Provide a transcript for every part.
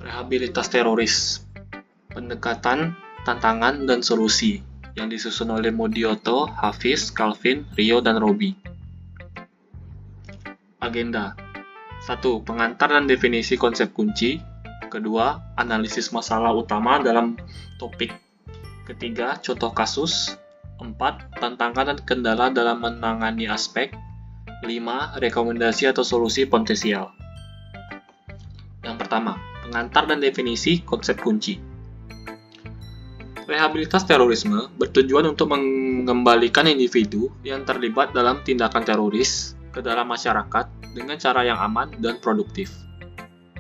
Rehabilitas teroris, pendekatan, tantangan, dan solusi yang disusun oleh Modioto, Hafiz, Calvin, Rio, dan Robi. Agenda 1. Pengantar dan definisi konsep kunci. Kedua, analisis masalah utama dalam topik. Ketiga, contoh kasus. 4. Tantangan dan kendala dalam menangani aspek. 5. Rekomendasi atau solusi potensial. Yang pertama, pengantar dan definisi konsep kunci. Rehabilitas terorisme bertujuan untuk mengembalikan individu yang terlibat dalam tindakan teroris ke dalam masyarakat dengan cara yang aman dan produktif.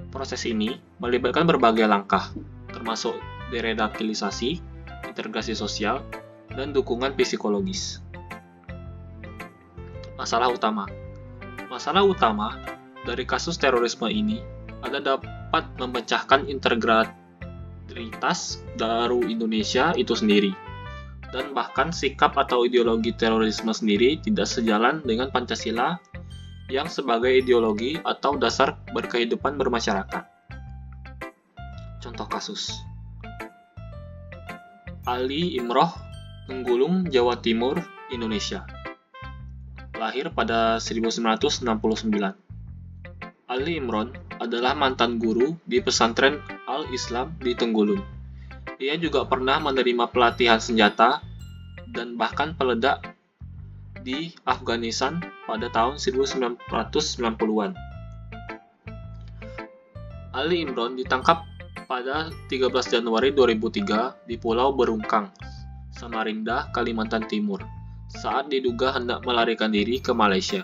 Proses ini melibatkan berbagai langkah, termasuk deradikalisasi, integrasi sosial, dan dukungan psikologis. Masalah utama dari kasus terorisme ini dapat memecahkan integritas dari Indonesia itu sendiri, dan bahkan sikap atau ideologi terorisme sendiri tidak sejalan dengan Pancasila yang sebagai ideologi atau dasar berkehidupan bermasyarakat. Contoh kasus: Ali Imroh, Tenggulung, Jawa Timur, Indonesia. Lahir pada 1969. Ali Imron adalah mantan guru di pesantren Al-Islam di Tenggulun. Ia juga pernah menerima pelatihan senjata dan bahkan peledak di Afghanistan pada tahun 1990-an. Ali Imron ditangkap pada 13 Januari 2003 di Pulau Berungkang, Samarinda, Kalimantan Timur, saat diduga hendak melarikan diri ke Malaysia.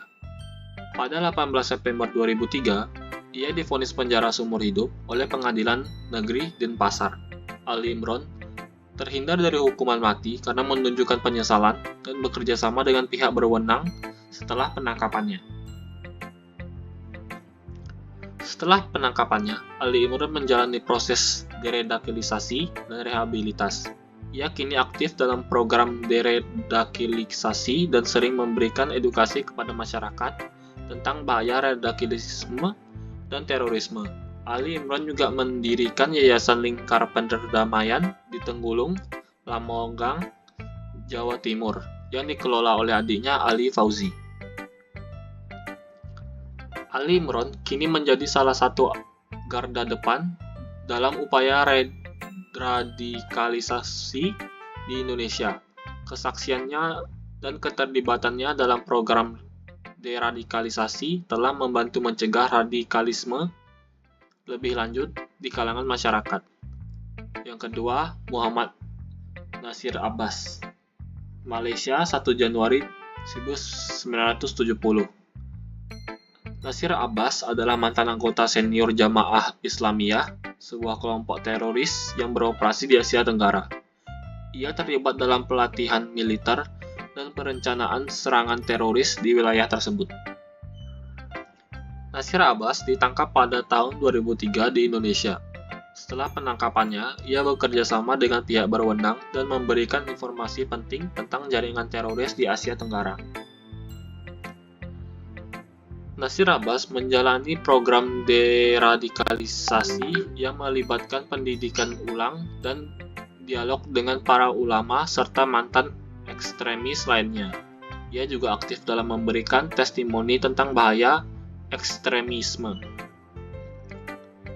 Pada 18 September 2003, ia divonis penjara seumur hidup oleh Pengadilan Negeri Denpasar. Ali Imron terhindar dari hukuman mati karena menunjukkan penyesalan dan bekerja sama dengan pihak berwenang setelah penangkapannya. Setelah penangkapannya, Ali Imron menjalani proses deradikalisasi dan rehabilitas. Ia kini aktif dalam program deradikalisasi dan sering memberikan edukasi kepada masyarakat tentang bahaya radikalisme dan terorisme. Ali Imron juga mendirikan Yayasan Lingkar Perdamaian di Tenggulung, Lamongan, Jawa Timur, yang dikelola oleh adiknya Ali Fauzi. Ali Imron kini menjadi salah satu garda depan dalam upaya radikalisasi di Indonesia. Kesaksiannya dan keterlibatannya dalam program deradikalisasi telah membantu mencegah radikalisme lebih lanjut di kalangan masyarakat. Yang kedua, Muhammad Nasir Abbas, Malaysia, 1 Januari 1970. Nasir Abbas adalah mantan anggota senior Jamaah Islamiyah, sebuah kelompok teroris yang beroperasi di Asia Tenggara. Ia terlibat dalam pelatihan militer dan perencanaan serangan teroris di wilayah tersebut. Nasir Abbas ditangkap pada tahun 2003 di Indonesia. Setelah penangkapannya, ia bekerja sama dengan pihak berwenang dan memberikan informasi penting tentang jaringan teroris di Asia Tenggara. Nasir Abbas menjalani program deradikalisasi yang melibatkan pendidikan ulang dan dialog dengan para ulama serta mantan ekstremis lainnya. Ia juga aktif dalam memberikan testimoni tentang bahaya ekstremisme.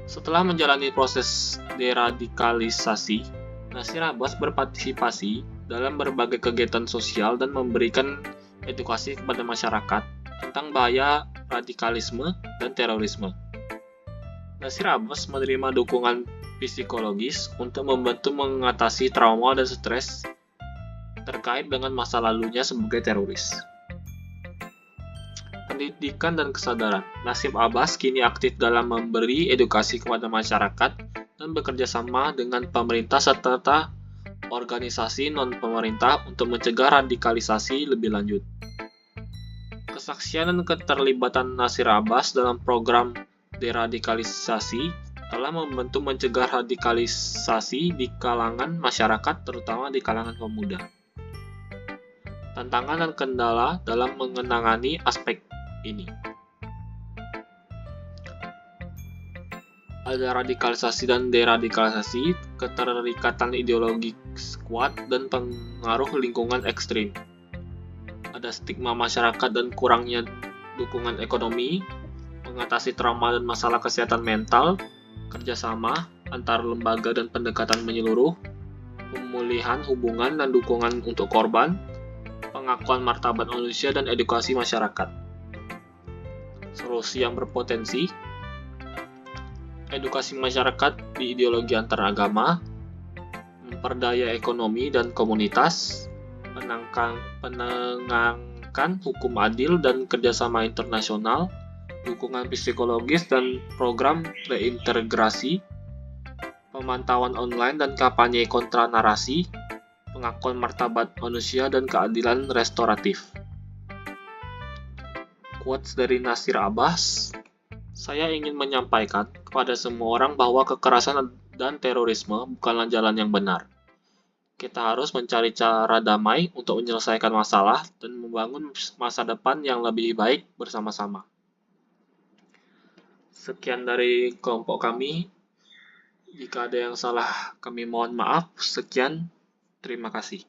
Setelah menjalani proses deradikalisasi, Nasir Abbas berpartisipasi dalam berbagai kegiatan sosial dan memberikan edukasi kepada masyarakat tentang bahaya radikalisme dan terorisme. Nasir Abbas menerima dukungan psikologis untuk membantu mengatasi trauma dan stres terkait dengan masa lalunya sebagai teroris. Pendidikan dan kesadaran. Nasir Abbas kini aktif dalam memberi edukasi kepada masyarakat dan bekerja sama dengan pemerintah serta organisasi non-pemerintah untuk mencegah radikalisasi lebih lanjut. Kesaksian dan keterlibatan Nasir Abbas dalam program deradikalisasi telah membantu mencegah radikalisasi di kalangan masyarakat, terutama di kalangan pemuda. Tantangan dan kendala dalam menangani aspek ini. Ada radikalisasi dan deradikalisasi, keterikatan ideologi kuat, dan pengaruh lingkungan ekstrim. Ada stigma masyarakat dan kurangnya dukungan ekonomi, mengatasi trauma dan masalah kesehatan mental, kerjasama antar lembaga dan pendekatan menyeluruh, pemulihan hubungan dan dukungan untuk korban, pengakuan martabat manusia dan edukasi masyarakat. Solusi yang berpotensi: edukasi masyarakat di ideologi antaragama, memperdaya ekonomi dan komunitas, penegakkan hukum adil dan kerjasama internasional, dukungan psikologis dan program reintegrasi, pemantauan online dan kampanye kontra narasi, pengakuan martabat manusia dan keadilan restoratif. Quotes dari Nasir Abbas, saya ingin menyampaikan kepada semua orang bahwa kekerasan dan terorisme bukanlah jalan yang benar. Kita harus mencari cara damai untuk menyelesaikan masalah dan membangun masa depan yang lebih baik bersama-sama. Sekian dari kelompok kami. Jika ada yang salah, kami mohon maaf. Sekian, terima kasih.